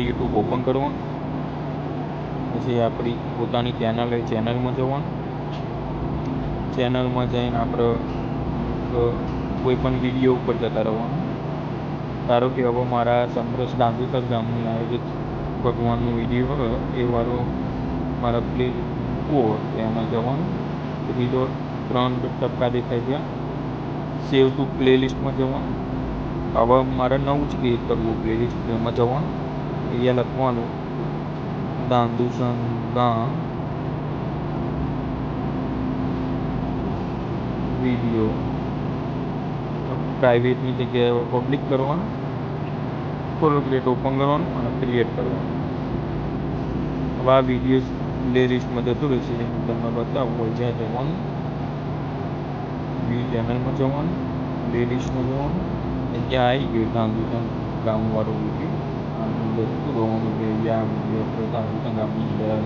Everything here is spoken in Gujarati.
યુટ્યુબ ઓપન કરવાનું, પછી આપણી પોતાની ચેનલ હોય ચેનલમાં જવાનું, ચેનલમાં જઈને આપણે કોઈ પણ વિડીયો ઉપર જતા રહેવાનું. ધારો કે હવે મારા સમરસ દાંદુસર ગામની આયોજિત ભગવાનનો વિડીયો હોય એ વાળો મારા પ્લે હોય એમાં જવાનું. પછી તો 3 ટપકા દેખાય ત્યાં સેવ ટુ પ્લેલિસ્ટમાં જવાનું. હવે મારે નવું જ ક્રિએટ કરવું પ્લેલિસ્ટ, એમાં જવાનું. અહીંયા લખવાનું દાંદુસર ગામ વિડીયો, પ્રાઇવેટની જગ્યાએ પબ્લિક કરવાનું, કોલોબ્રેટ ઓપન કરવાનું અને ક્રિએટ કરવાનું. હવે આ વિડીયો પ્લે લિસ્ટમાં જતું રહેશે. હું તમને બતાવું હોય જ્યાં જવાનું, વ્યૂ ચેનલમાં જવાનું, પ્લે લિસ્ટમાં જવાનું. ત્યાં આવી ગયું દાંદુસર ગામવાળો વિડીયો. આની અંદર જતું રહેવાનું કે આ વિડીયો આપણે દાંદુસર ગામની અંદર